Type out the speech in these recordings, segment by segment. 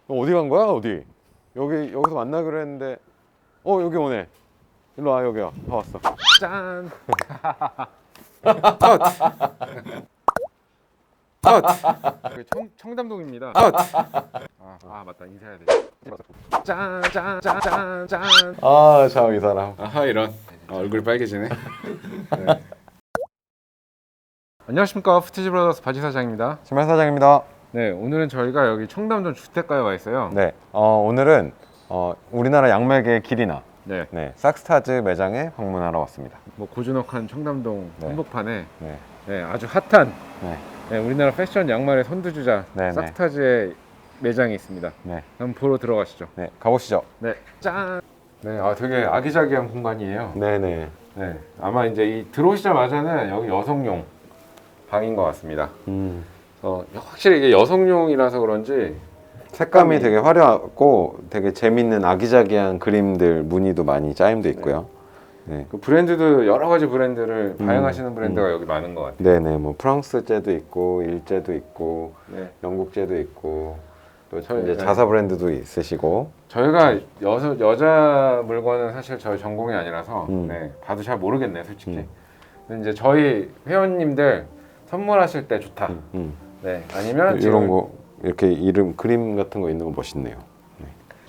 어디 간 거야? 어디? 여기서 만나기로 했는데 여기 오네. 일로 와. 여기야. 다 왔어. 짠. 청담동입니다. 맞다, 인사해야 돼. 짠. 아, 참 이 사람. 아하, 이런. 얼굴이 빨개지네. 네. 안녕하십니까, 푸티지 브라더스 바지 사장입니다. 신발 사장입니다. 네, 오늘은 저희가 여기 청담동 주택가에 와 있어요. 네. 오늘은 우리나라 양말계의 길이나 네. 싹스타즈 매장에 방문하러 왔습니다. 뭐 고즈넉한 청담동 네. 한복판에 네. 아주 핫한 네. 우리나라 패션 양말의 선두주자 네, 싹스타즈의 매장이 있습니다. 네. 한번 보러 들어가시죠. 네. 가보시죠. 네, 짠. 네, 되게 아기자기한 공간이에요. 네네. 네, 아마 이제 들어오시자마자는 여기 여성용 방인 것 같습니다. 확실히 이게 여성용이라서 그런지 색감이 되게 화려하고 되게 재밌는 아기자기한 그림들 무늬도 많이 짜임도 있고요. 네. 그 브랜드도 여러 가지 브랜드를 발행하시는 브랜드가 여기 많은 것 같아요. 네네. 뭐 프랑스제도 있고 일제도 있고 영국제도 있고 또 이제 자사 브랜드도 있으시고. 저희가 여자 물건은 사실 저희 전공이 아니라서 봐도 잘 모르겠네요, 솔직히. 근데 이제 저희 회원님들 선물하실 때 좋다. 네, 아니면 이런 거 이렇게 이름 그림 같은 거 있는 거 멋있네요.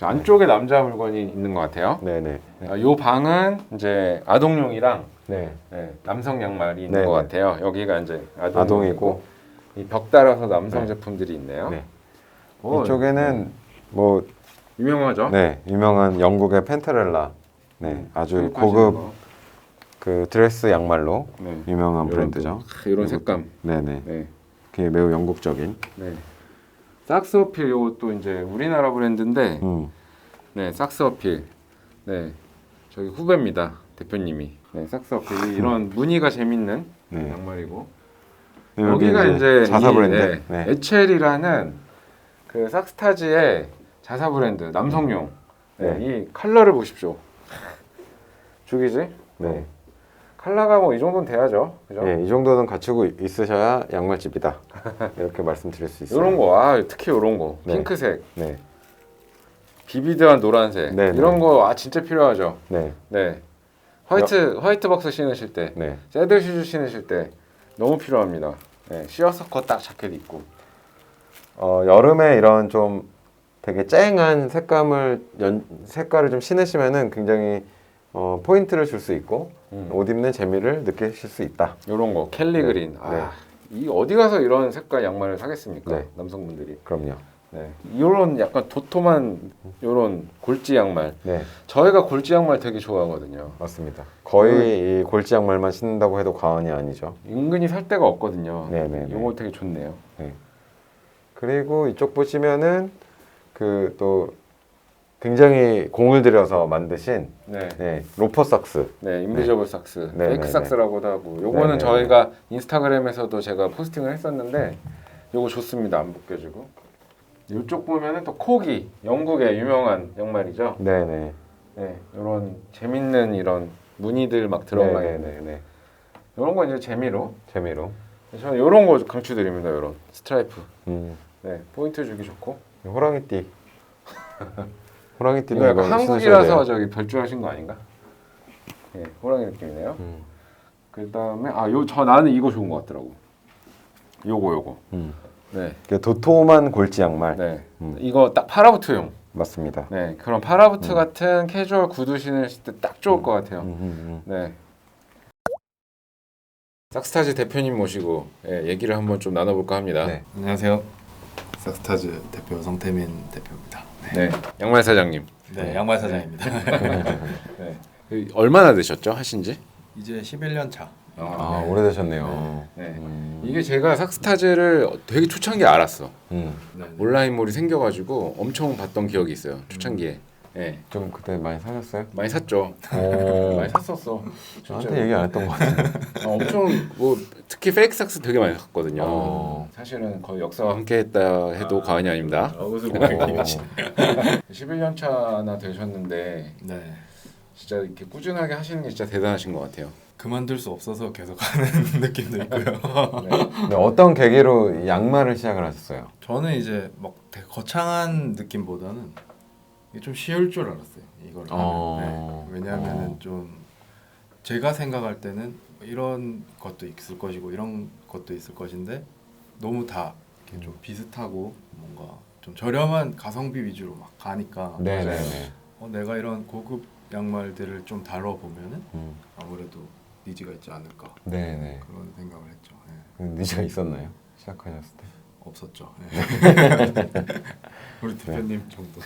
안쪽에 남자 물건이 있는 것 같아요. 네네. 이 방은 이제 아동용이랑 네. 남성 양말이 있는 네네. 것 같아요. 여기가 이제 아동이고 이 벽 따라서 남성 제품들이 있네요. 네. 이쪽에는 뭐 유명하죠? 네, 유명한 영국의 펜테렐라. 네, 아주 고급 그 드레스 양말로 유명한 브랜드죠. 이런 색감. 네네. 네. 그게 매우 영국적인. 네. 삭스 어필 이것도 이제 우리나라 브랜드인데, 네, 삭스 어필. 네, 저기 후배입니다, 대표님이. 네, 삭스 어필 이런 무늬가 재밌는 양말이고. 여기가 이제 자사 브랜드. 에첼이라는 그 삭스타즈의 자사 브랜드 남성용. 이 컬러를 보십시오. 죽이지? 네. 컬러가 뭐 이 정도는 돼야죠, 그죠? 이 정도는 갖추고 있으셔야 양말집이다. 이렇게 말씀드릴 수 있어요. 이런 거, 특히 이런 거, 핑크색, 네. 비비드한 노란색, 이런 거 진짜 필요하죠. 네. 화이트 박스 신으실 때, 네. 새들 슈즈 신으실 때 너무 필요합니다. 시어서커 딱 자켓 입고. 여름에 이런 좀 되게 쨍한 색깔을 좀 신으시면은 굉장히 포인트를 줄 수 있고 옷 입는 재미를 느끼실 수 있다. 이런 거 켈리 그린. 이 어디 가서 이런 색깔 양말을 사겠습니까? 남성분들이. 그럼요. 이런 약간 도톰한 이런 골지 양말. 저희가 골지 양말 되게 좋아하거든요. 맞습니다. 거의 이 골지 양말만 신는다고 해도 과언이 아니죠. 은근히 살 데가 없거든요. 네네. 이거 되게 좋네요. 그리고 이쪽 보시면은 그 또 굉장히 공을 들여서 만드신 로퍼 삭스. 인비저블 삭스, 페이크 네네네. 삭스라고도 하고. 요거는 저희가 인스타그램에서도 제가 포스팅을 했었는데 요거 좋습니다. 안 벗겨지고. 이쪽 보면은 또 코기, 영국의 유명한 양말이죠. 네네. 이런 재밌는 이런 무늬들 막 들어가 있는. 이런 거 이제 재미로. 저는 이런 거 강추드립니다. 이런 스트라이프. 포인트 주기 좋고. 호랑이띠. 호랑이띠는 이거 약간 한국이라서 저기 별주하신 거 아닌가? 호랑이 느낌이네요. 그다음에 나는 이거 좋은 것 같더라고. 요거. 도톰한 골지 양말. 이거 딱 파라부트용. 맞습니다. 그런 파라부트 같은 캐주얼 구두 신으실 때 딱 좋을 것 같아요. 삭스타즈 대표님 모시고 얘기를 한번 좀 나눠볼까 합니다. 안녕하세요. 삭스타즈 대표 성태민 대표입니다. 양말 사장님. 양말 사장입니다. 얼마나 되셨죠? 하신지? 이제 11년 차. 오래되셨네요. 이게 제가 삭스타즈를 되게 초창기에 알았어. 온라인몰이 생겨가지고 엄청 봤던 기억이 있어요. 초창기에. 좀 그때 많이 사셨어요? 많이 샀죠. 많이 샀었어. 저한테 얘기 안 했던 것 같은데. 엄청 뭐 특히 페이크 삭스 되게 많이 샀거든요. 사실은 거의 역사와 함께했다 해도 과언이 아닙니다. 11년 차나 되셨는데 진짜 이렇게 꾸준하게 하시는 게 진짜 대단하신 것 같아요. 그만둘 수 없어서 계속 하는 느낌도 있고요. 근데 어떤 계기로 양말을 시작을 하셨어요? 저는 이제 막 되게 거창한 느낌보다는 이게 좀 쉬울 줄 알았어요. 이걸 하면. 네. 왜냐하면은 좀 제가 생각할 때는 이런 것도 있을 것이고 이런 것도 있을 것인데 너무 다 이렇게 좀 비슷하고 뭔가 좀 저렴한 가성비 위주로 막 가니까 네네네. 내가 이런 고급 양말들을 좀 다뤄보면은 아무래도 니즈가 있지 않을까 네네. 그런 생각을 했죠. 네. 니즈가 있었나요? 시작하셨을 때? 없었죠. 네. 우리 대표님 정도.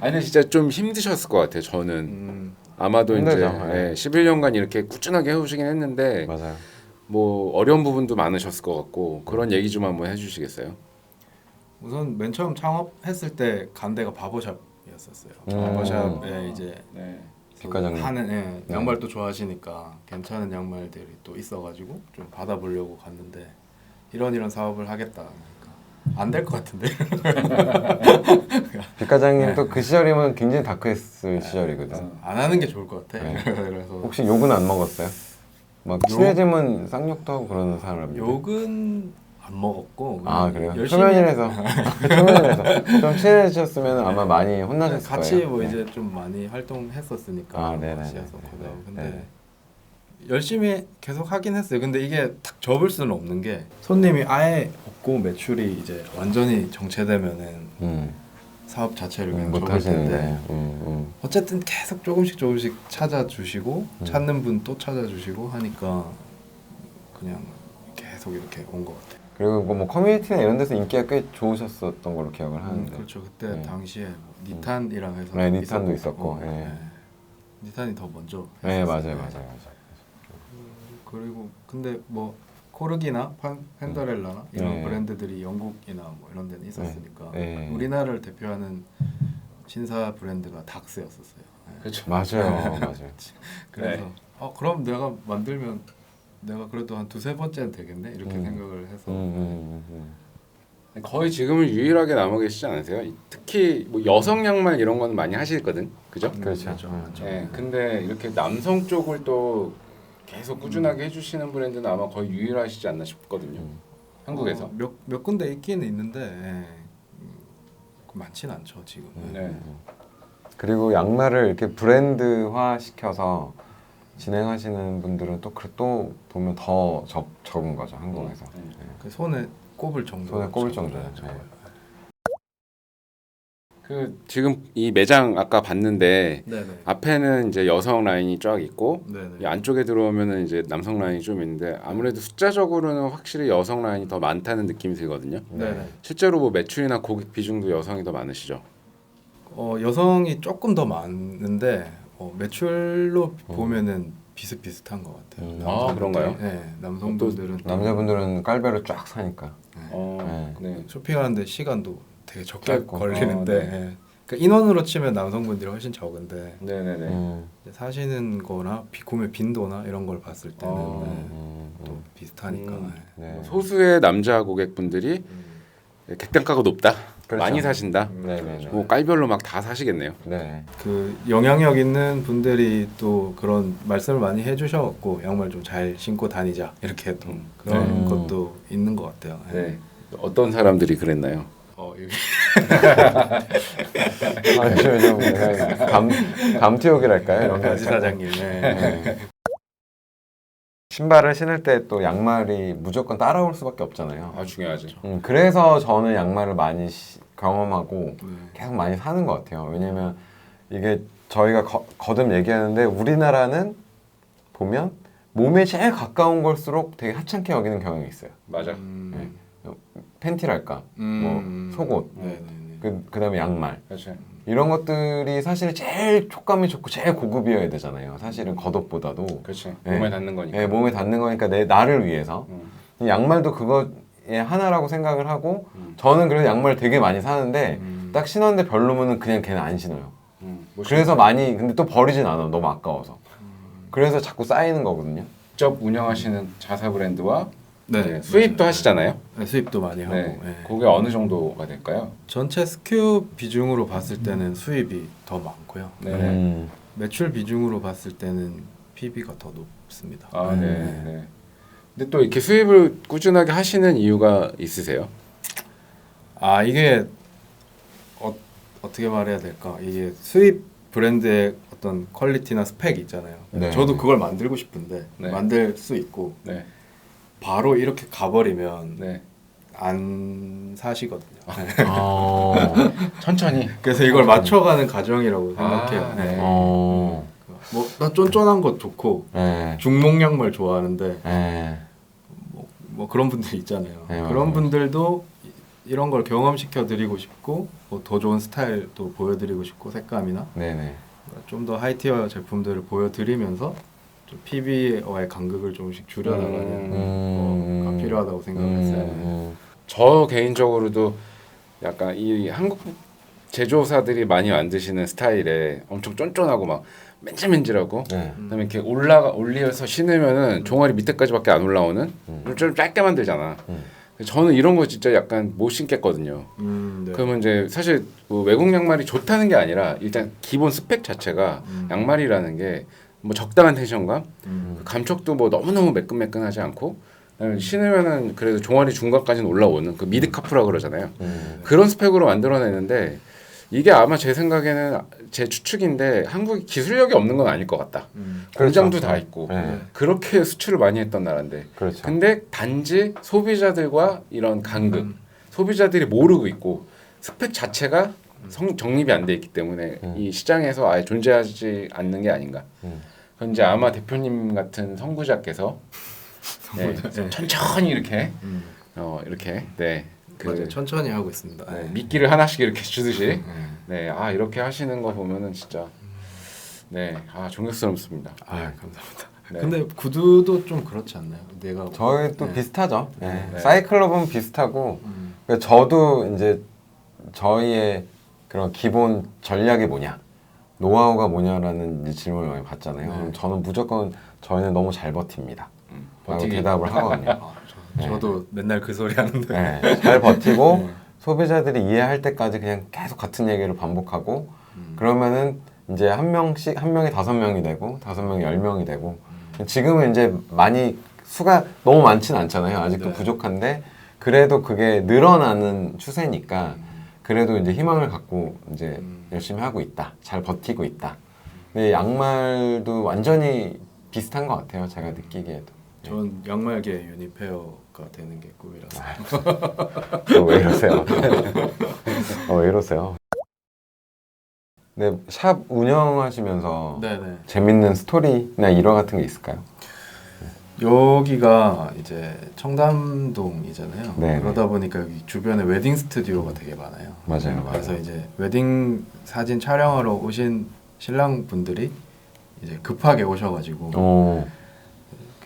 아니 진짜 좀 힘드셨을 것 같아요. 저는 아마도 힘들죠. 이제 네. 11년간 이렇게 꾸준하게 해오시긴 했는데 맞아요. 뭐 어려운 부분도 많으셨을 것 같고 그런 얘기 좀 한번 해주시겠어요? 우선 맨 처음 창업했을 때 간 데가 바버샵이었었어요. 바버샵에 이제 네. 뒷과장님. 하는 네. 양말도 좋아하시니까 괜찮은 양말들이 또 있어가지고 좀 받아보려고 갔는데 이런 사업을 하겠다 하니까 안 될 것 같은데. 빅 과장님도 그 시절이면 굉장히 다크했을 시절이거든. 안 하는 게 좋을 것 같아. 네. 그래서 혹시 욕은 안 먹었어요? 막 친해지면 쌍욕도 하고 그러는 사람인데. 욕은 안 먹었고 아 그래요? 열심히 표면이라서 표면이라서 좀 친해지셨으면 아마 많이 혼나셨을 같이 거예요. 뭐 네. 이제 좀 많이 활동했었으니까 아, 네네네. 같이 했었거든. 네. 근데 네. 열심히 계속 하긴 했어요. 근데 이게 탁 접을 수는 없는 게 손님이 아예 없고 매출이 이제 완전히 정체되면은 사업 자체를 그냥 못 접을 텐데 하시는데. 어쨌든 계속 조금씩 찾아주시고 찾는 분 또 찾아주시고 하니까 그냥 계속 이렇게 온 것 같아요. 그리고 뭐 커뮤니티나 이런 데서 인기가 꽤 좋으셨었던 걸로 기억을 하는데. 그렇죠. 그때 네. 당시에 뭐 니탄이랑 해서 네, 니탄도 있었고, 예. 네. 니탄이 더 먼저 네 했었어요. 맞아요. 그리고 근데 뭐 코르기나 펜더렐라나 이런 네. 브랜드들이 영국이나 뭐 이런 데는 있었으니까 네. 우리나라를 대표하는 신사 브랜드가 닥스였었어요. 네. 그렇죠. 맞아요. 그래서 네. 그럼 내가 만들면 내가 그래도 한 두세 번째는 되겠네 이렇게 생각을 해서 거의 지금은 유일하게 남아 계시지 않으세요? 특히 뭐 여성 양말 이런 거는 많이 하시거든, 그죠? 그렇죠. 네, 근데 이렇게 남성 쪽을 또 계속 꾸준하게 해주시는 브랜드는 아마 거의 유일하시지 않나 싶거든요. 한국에서. 몇 군데 있기는 있는데 많진 않죠 지금. 네. 그리고 양말을 이렇게 브랜드화 시켜서 진행하시는 분들은 또 보면 더 적은 거죠 한국에서. 그 손에 꼽을 정도. 손에 꼽을 정도예요. 네. 그 지금 이 매장 아까 봤는데 네네. 앞에는 이제 여성 라인이 쫙 있고 네네. 이 안쪽에 들어오면은 이제 남성 라인이 좀 있는데 아무래도 숫자적으로는 확실히 여성 라인이 더 많다는 느낌이 들거든요. 네네. 실제로 뭐 매출이나 고객 비중도 여성이 더 많으시죠? 여성이 조금 더 많은데 매출로 보면은 비슷비슷한 것 같아요. 아, 그런가요? 네, 남성분들은 남자분들은 깔배로 쫙 사니까. 네. 쇼핑하는데 시간도 되게 적게 짧고. 걸리는데 예. 그러니까 인원으로 치면 남성분들이 훨씬 적은데 네네네. 이제 사시는 거나 구매 빈도나 이런 걸 봤을 때는 또 비슷하니까. 네. 소수의 남자 고객분들이 객단가가 높다. 그렇죠. 많이 사신다. 네네네. 뭐 깔별로 막 다 사시겠네요. 네. 그 영향력 있는 분들이 또 그런 말씀을 많이 해주셔갖고 양말 좀 잘 신고 다니자 이렇게 또 그런 것도 있는 것 같아요. 예. 네. 어떤 사람들이 그랬나요? 여기 좀 감튀옥이랄까요? 이런 거 바지 사장님. 예. 신발을 신을 때 또 양말이 무조건 따라올 수밖에 없잖아요. 아 중요하죠. 그래서 저는 양말을 많이 경험하고 네. 계속 많이 사는 것 같아요. 왜냐면 이게 저희가 거듭 얘기하는데 우리나라는 보면 몸에 제일 가까운 걸수록 되게 하찮게 여기는 경향이 있어요. 맞아. 팬티랄까, 뭐 속옷, 네네네. 그다음에 양말 그렇죠. 이런 것들이 사실 제일 촉감이 좋고 제일 고급이어야 되잖아요. 사실은 겉옷보다도. 그렇죠. 네. 몸에 닿는 거니까. 네, 몸에 닿는 거니까 나를 위해서. 이 양말도 그거의 하나라고 생각을 하고 저는 그래서 양말을 되게 많이 사는데 딱 신었는데 별로면은 그냥 걔는 안 신어요. 그래서 많이 근데 또 버리진 않아. 너무 아까워서. 그래서 자꾸 쌓이는 거거든요. 직접 운영하시는 자사 브랜드와 네, 이제 수입도 맞아요. 하시잖아요. 네, 수입도 많이 하고. 네. 예. 그게 어느 정도가 될까요? 전체 SKU 비중으로 봤을 때는 수입이 더 많고요. 네. 매출 비중으로 봤을 때는 PB가 더 높고. 싶습니다. 아, 네. 네. 근데 또 이렇게 수입을 꾸준하게 하시는 이유가 있으세요? 아 이게 어떻게 말해야 될까? 이게 수입 브랜드의 어떤 퀄리티나 스펙이 있잖아요. 네. 저도 그걸 만들고 싶은데 네. 만들 수 있고 네. 바로 이렇게 가버리면 네. 안 사시거든요. 천천히. 그래서 이걸 맞춰가는 과정이라고 생각해요. 아, 네. 네. 뭐나 쫀쫀한 것 좋고 네. 중목 양말 좋아하는데 네. 뭐 그런 분들 있잖아요. 네, 그런 분들도 이런 걸 경험시켜 드리고 싶고 뭐 더 좋은 스타일도 보여드리고 싶고 색감이나 네네. 좀 더 하이티어 제품들을 보여드리면서 좀 PB와의 간극을 조금씩 줄여나가는 거가 필요하다고 생각했어요. 저 개인적으로도 약간 이 한국 제조사들이 많이 만드시는 스타일에 엄청 쫀쫀하고 막 맨질맨질하고 네. 그다음에 이렇게 올려서 신으면은 종아리 밑에까지밖에 안 올라오는 좀 짧게 만들잖아. 저는 이런 거 진짜 약간 못 신겠거든요. 네. 그러면 이제 사실 그 외국 양말이 좋다는 게 아니라 일단 기본 스펙 자체가 양말이라는 게 뭐 적당한 텐션감, 그 감촉도 뭐 너무너무 매끈매끈하지 않고 신으면은 그래도 종아리 중간까지는 올라오는 그 미드 카프라 그러잖아요. 그런 스펙으로 만들어내는데 이게 아마 제 생각에는 제 추측인데 한국이 기술력이 없는 건 아닐 것 같다. 공장도 다 있고 네. 그렇게 수출을 많이 했던 나라인데 그렇죠. 근데 단지 소비자들과 이런 간극 소비자들이 모르고 있고 스펙 자체가 정립이 안 돼 있기 때문에 이 시장에서 아예 존재하지 않는 게 아닌가. 그건 이제 아마 대표님 같은 선구자께서 네, 천천히 이렇게 이렇게 네, 맞아요. 천천히 하고 있습니다. 네, 미끼를 하나씩 이렇게 주듯이 네, 아 이렇게 하시는 거 보면은 진짜 네, 아 존경스럽습니다. 아 감사합니다. 네. 근데 구두도 좀 그렇지 않나요? 내가 저희 또 비슷하죠. 네. 네. 사이클럽은 비슷하고 그러니까 저도 이제 저희의 그런 기본 전략이 뭐냐, 노하우가 뭐냐라는 이제 질문을 많이 받잖아요. 그럼 저는 무조건 저희는 너무 잘 버팁니다. 라고 버티기. 대답을 하거든요. 저도 맨날 그 소리 하는데 네, 잘 버티고 소비자들이 이해할 때까지 그냥 계속 같은 얘기를 반복하고 그러면은 이제 한 명이 5명이 되고 5명이 10명이 되고 지금은 이제 많이 수가 너무 많진 않잖아요. 아직도 네. 부족한데 그래도 그게 늘어나는 추세니까 그래도 이제 희망을 갖고 이제 열심히 하고 있다. 잘 버티고 있다. 근데 양말도 완전히 비슷한 것 같아요. 제가 느끼기에도. 전 양말계 유니페어가 되는 게 꿈이라서. 왜 이러세요? 왜 이러세요? 네, 샵 운영하시면서 네네. 재밌는 스토리나 일화 같은 게 있을까요? 여기가 이제 청담동이잖아요. 네. 그러다 보니까 여기 주변에 웨딩 스튜디오가 되게 많아요. 맞아요. 그래서 이제 웨딩 사진 촬영하러 오신 신랑 분들이 이제 급하게 오셔가지고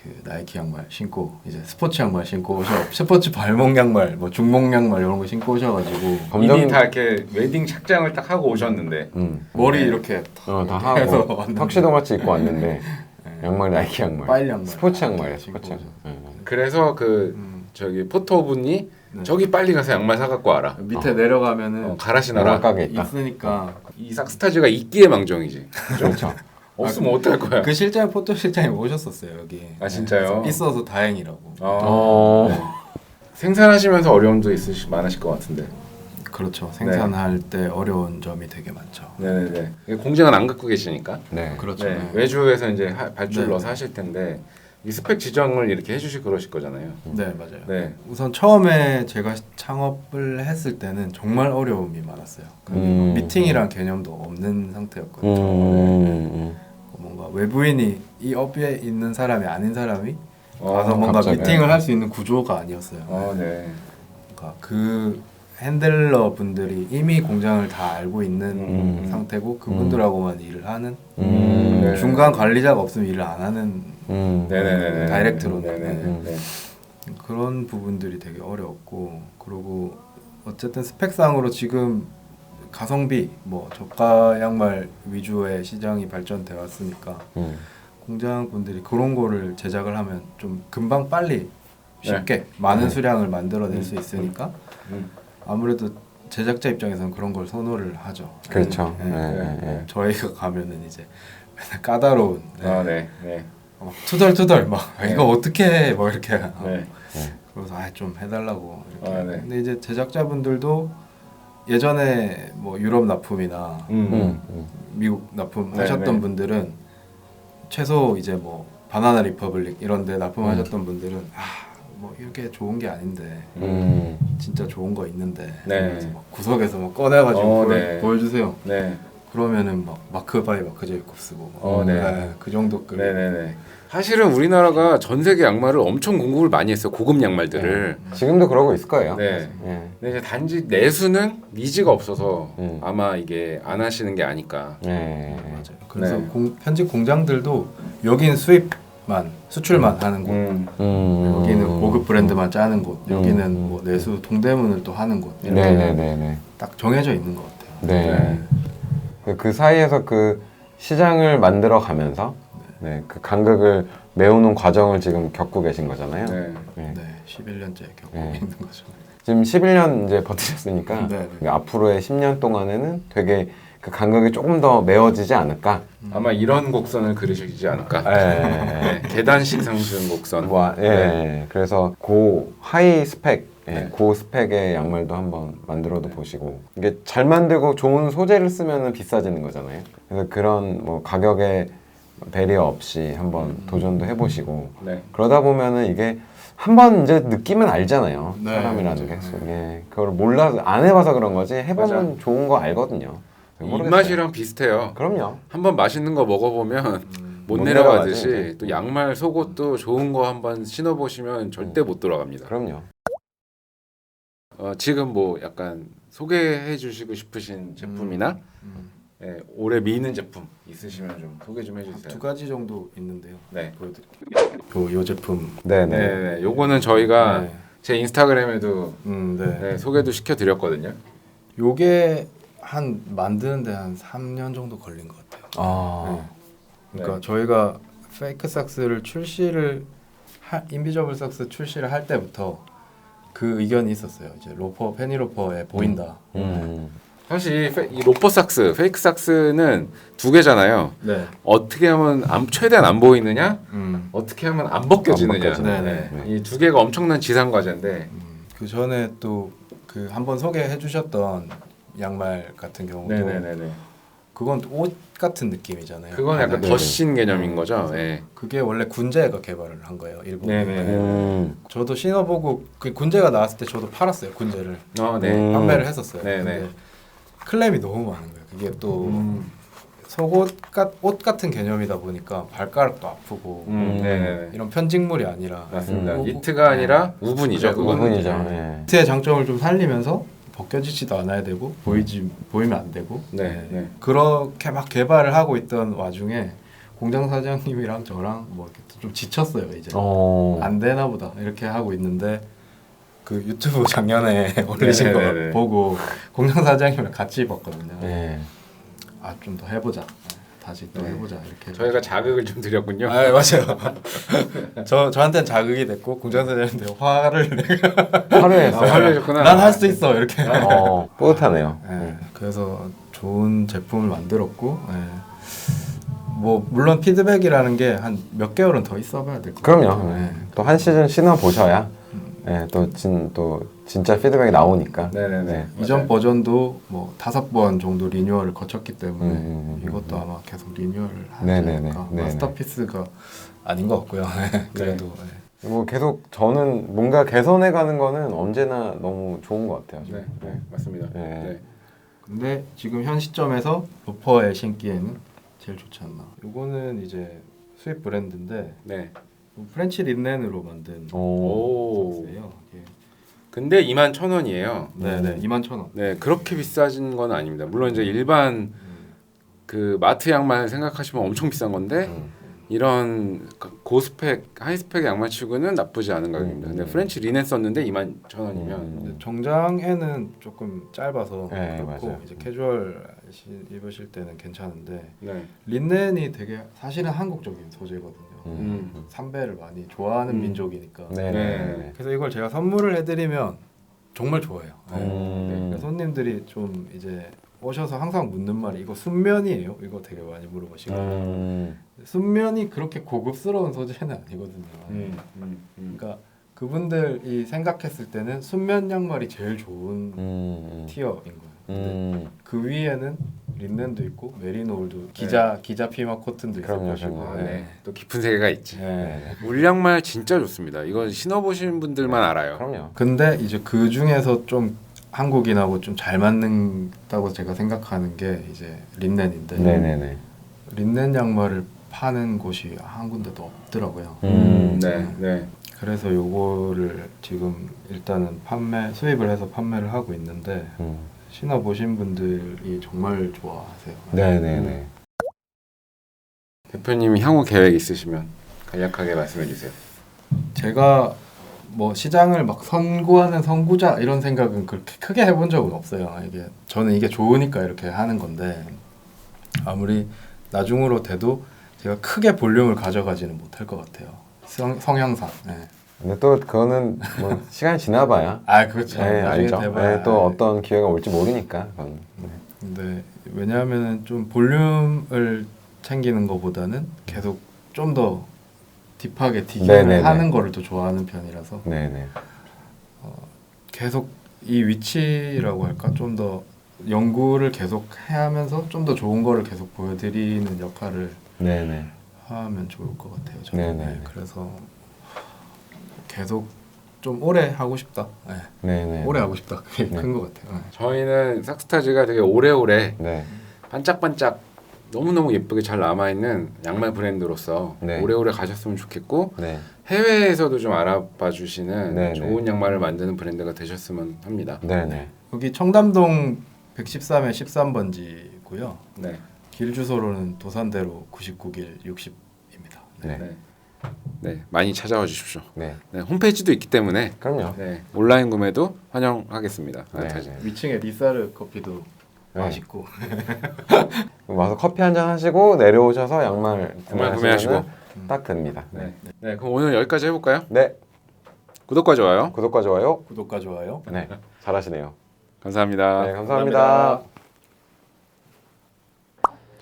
그 나이키 양말 신고 이제 스포츠 양말 신고 스포츠 발목 양말, 뭐 중목 양말 이런 거 신고 오셔가지고 이미 다 이렇게 웨딩 착장을 딱 하고 오셨는데 머리 이렇게 다 해서 하고 왔는데 턱시도 같이 입고 왔는데 양말 나이키 양말, 파일 양말, 스포츠 양말이에요. 신고 스포츠 오죠. 양말. 그래서 그 저기 포토분이 저기 빨리 가서 양말 사갖고 와라. 밑에 내려가면은 갈아 신어라. 양말 가게 있다. 있으니까 이 싹스타즈가 있기에 망정이지. 그렇죠. 없으면 어떡할 거야? 그 실장 포토 실장이 오셨었어요 여기. 아, 진짜요? 있어서 다행이라고. 생산하시면서 어려움도 많으실 것 같은데. 그렇죠. 생산할 때 어려운 점이 되게 많죠. 네네네. 공장은 안 갖고 계시니까. 네. 그렇죠. 네. 네. 외주에서 이제 발주를 네. 넣어서 하실 텐데 이 스펙 지정을 이렇게 해주시고 그러실 거잖아요. 네, 맞아요. 네. 우선 처음에 제가 창업을 했을 때는 정말 어려움이 많았어요. 미팅이란 개념도 없는 상태였거든요. 뭔가 외부인이 이 업에 있는 사람이 아닌 사람이 가서 뭔가 갑자기. 미팅을 할 수 있는 구조가 아니었어요. 네. 그러니까 그 핸들러 분들이 이미 공장을 다 알고 있는 상태고 그분들하고만 일을 하는 네. 중간 관리자가 없으면 일을 안 하는 네네네. 다이렉트로. 네네. 그런 부분들이 되게 어려웠고 그리고 어쨌든 스펙상으로 지금 가성비 뭐 저가 양말 위주의 시장이 발전돼 왔으니까 공장 분들이 그런 거를 제작을 하면 좀 금방 빨리 쉽게 많은 수량을 만들어낼 수 있으니까 아무래도 제작자 입장에서는 그런 걸 선호를 하죠. 그렇죠. 네. 저희가 가면은 이제 맨날 까다로운 네. 막 투덜투덜 막 네. 이거 어떻게 해? 뭐 이렇게 네. 그래서 좀 해달라고 이렇게. 아, 네. 근데 이제 제작자분들도 예전에 뭐 유럽 납품이나 미국 납품 네, 하셨던 네. 분들은 최소 이제 뭐 바나나 리퍼블릭 이런데 납품하셨던 분들은 뭐 이렇게 좋은 게 아닌데 진짜 좋은 거 있는데 네. 그래서 막 구석에서 막 꺼내가지고 네. 보여주세요. 네. 그러면은 막 마크 바이 마크 제이콥스고 네. 그 정도 급. 네네네. 사실은 우리나라가 전 세계 양말을 엄청 공급을 많이 했어요. 고급 양말들을. 지금도 그러고 있을 거예요. 네. 예. 근데 이제 단지 내수는 니즈가 없어서 음. 아마 이게 안 하시는 게 아닐까. 예. 맞아요. 그래서 네. 편집 공장들도 여긴 수입만 수출만 하는 곳, 여기는 고급 브랜드만 짜는 곳, 여기는 뭐 내수 동대문을 또 하는 곳 이렇게 네네네네. 딱 정해져 있는 것 같아요. 네. 그 사이에서 그 시장을 만들어 가면서 네, 그 간극을 메우는 과정을 지금 겪고 계신 거잖아요. 네. 네. 네, 11년째 겪고 네. 있는 거죠. 지금 11년 이제 버티셨으니까 네, 네. 앞으로의 10년 동안에는 되게 그 간극이 조금 더 메워지지 않을까. 아마 이런 곡선을 그리시지 않을까. 예. 네. 계단식 상승 곡선. 뭐, 예. 그래서 고 하이 스펙, 예, 네. 고 스펙의 양말도 한번 만들어도 보시고 이게 잘 만들고 좋은 소재를 쓰면은 비싸지는 거잖아요. 그래서 그런 뭐 가격에 배려 없이 한번 도전도 해보시고 네. 그러다 보면은 이게 한번 이제 느끼면 알잖아요. 네, 사람이라는 게. 맞아요. 예, 그걸 몰라 안 해봐서 그런 거지 해보면 맞아. 좋은 거 알거든요. 모르겠어요. 입맛이랑 비슷해요. 그럼요. 한번 맛있는 거 먹어보면 못 못 내려가듯이 내려가지. 또 양말 속옷도 좋은 거 한번 신어보시면 절대 못 돌아갑니다. 그럼요. 지금 뭐 약간 소개해 주시고 싶으신 제품이나 예, 올해 미는 제품 있으시면 좀 소개 좀 해주세요. 두 가지 정도 있는데요. 네. 보여드릴게요. 요 제품. 네네. 네, 요거는 저희가 네. 제 인스타그램에도 네. 네, 소개도 시켜드렸거든요. 요게 한 만드는데 한 3년 정도 걸린 것 같아요. 아. 그러니까 네. 저희가 페이크 삭스를 인비저블 삭스 출시를 할 때부터 그 의견이 있었어요. 이제 로퍼 페니로퍼에 보인다. 사실 이 로퍼삭스, 페이크 삭스는 두 개잖아요. 네. 어떻게 하면 최대한 안 보이느냐, 어떻게 하면 안 벗겨지느냐. 안 벗겨지느냐. 네네. 이 두 개가 엄청난 지상 과제인데. 그 전에 또 그 한번 소개해 주셨던 양말 같은 경우도 네네네네. 그건 옷 같은 느낌이잖아요. 그건 약간 네네. 덧신 개념인 거죠. 예. 그게 원래 군제가 개발을 한 거예요. 일본. 네네. 저도 신어보고 그 군제가 나왔을 때 저도 팔았어요. 군제를 네. 판매를 했었어요. 네네. 근데 클램이 너무 많은 거예요. 그게 또 음. 속옷 옷 같은 개념이다 보니까 발가락도 아프고 네네. 이런 편직물이 아니라 맞습니다. 우- 니트가 아니라 우분이죠. 네, 그거는. 부분이죠. 네. 예. 니트의 장점을 좀 살리면서 벗겨지지도 않아야 되고 보이면 안 되고 네, 네. 그렇게 막 개발을 하고 있던 와중에 공장 사장님이랑 저랑 뭐 이렇게 좀 지쳤어요. 이제 안 되나 보다 이렇게 하고 있는데 그 유튜브 작년에 올리신 거 네네네. 보고 공장 사장님이랑 같이 입었거든요. 예. 아 좀 더 해보자. 다시 또 네. 해보자 이렇게. 저희가 자극을 좀 드렸군요. 아 맞아요. 저한테는 자극이 됐고 공장 사장님한테 화를 하루에 했어요. 화를 내셨구나. 난 할 수 있어 이렇게. 뿌듯하네요. 네, 그래서 좋은 제품을 만들었고, 뭐 물론 피드백이라는 게 한 몇 개월은 더 있어봐야 될 것 같아요. 그럼요. 네. 또 한 시즌 신어 보셔야 예, 또 진짜 피드백이 나오니까. 네네네. 네. 이전 버전도 뭐 5번 정도 리뉴얼을 거쳤기 때문에 이것도 음. 아마 계속 리뉴얼을 하지 네네네. 않을까. 네네. 마스터피스가 아닌 것 같고요. 그래도 뭐 계속 저는 뭔가 개선해 가는 거는 언제나 너무 좋은 것 같아요. 네, 네, 맞습니다. 네. 네. 근데 지금 현 시점에서 로퍼에 신기에는 제일 좋지 않나. 이거는 이제 수입 브랜드인데 네. 프렌치 린넨으로 만든 오. 삭스예요. 이게. 근데 21,000원이에요. 네네 21,000원. 네, 그렇게 비싸진 건 아닙니다. 물론 이제 일반 그 마트 양말 생각하시면 엄청 비싼 건데 이런 고스펙, 하이스펙 양말 치고는 나쁘지 않은 가격입니다. 근데 프렌치 리넨 썼는데 21,000원이면 정장에는 조금 짧아서 네, 그렇고 맞아요. 이제 캐주얼 입으실 때는 괜찮은데 네. 린넨이 되게 사실은 한국적인 소재거든요. 삼배를 많이 좋아하는 민족이니까. 네. 네. 그래서 이걸 제가 선물을 해드리면 정말 좋아해요. 네. 음. 그러니까 손님들이 좀 이제 오셔서 항상 묻는 말이 이거 순면이에요? 이거 되게 많이 물어보시거든요. 음. 순면이 그렇게 고급스러운 소재는 아니거든요. 그러니까 그분들이 생각했을 때는 순면 양말이 제일 좋은 티어인 거예요. 근데 그 위에는 린넨도 있고 메리노울도 기자 피마 코튼도 있을 그럼요, 것이고. 그럼요. 네. 또 깊은 세계가 있지. 네. 울 양말 진짜 좋습니다. 이건 신어보신 분들만 알아요. 그럼요. 근데 이제 그 중에서 좀 한국인하고 좀 잘 맞는다고 제가 생각하는 게 이제 린넨인데 네네네. 린넨 양말을 파는 곳이 한 군데도 없더라고요. 네. 그래서 요거를 지금 일단은 수입을 해서 판매를 하고 있는데 신어 보신 분들이 정말 좋아하세요. 네네네. 대표님이 향후 계획 있으시면 간략하게 말씀해 주세요. 제가 뭐 시장을 막 선구하는 선구자 이런 생각은 그렇게 크게 해본 적은 없어요. 저는 이게 좋으니까 이렇게 하는 건데 아무리 나중으로 돼도 제가 크게 볼륨을 가져가지는 못할 것 같아요. 성향상. 네. 근데 또 그거는 뭐 시간이 지나봐야. 아 그렇죠. 네, 나중에 알죠. 돼봐야. 네, 또 어떤 기회가 올지 모르니까. 그건. 근데 왜냐하면 좀 볼륨을 챙기는 것보다는 계속 좀 더 딥하게 디깅을 네네네. 하는 거를 더 좋아하는 편이라서 네네. 계속 이 위치라고 할까 좀 더 연구를 계속 하면서 좀 더 좋은 거를 계속 보여드리는 역할을 네네. 하면 좋을 것 같아요. 저는. 네네. 네, 그래서 계속 좀 오래 하고 싶다. 네. 네네. 오래 하고 싶다. 그게 네. 큰 것 같아요. 네. 저희는 삭스타즈가 되게 오래오래 네. 반짝반짝 너무너무 예쁘게 잘 남아있는 양말 브랜드로서 네. 오래오래 가셨으면 좋겠고 네. 해외에서도 좀 알아봐 주시는 네네. 좋은 양말을 만드는 브랜드가 되셨으면 합니다. 네네. 여기 청담동 113에 13번지고요. 네. 길 주소로는 도산대로 99길 60입니다. 네. 네. 네, 많이 찾아와 주십시오. 네. 네, 홈페이지도 있기 때문에 그럼요. 네, 온라인 구매도 환영하겠습니다. 삭스타즈. 위층에 리사르 커피도 네. 맛있고. 와서 커피 한 잔 하시고 내려오셔서 양말 구매하시고. 딱 됩니다. 네. 네, 그럼 오늘 여기까지 해볼까요? 네. 구독과 좋아요. 구독과 좋아요. 구독과 좋아요. 네. 잘하시네요. 감사합니다. 네, 감사합니다.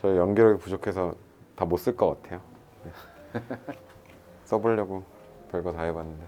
저 연기력이 부족해서 다 못 쓸 것 같아요. 써보려고 별거 다 해봤는데.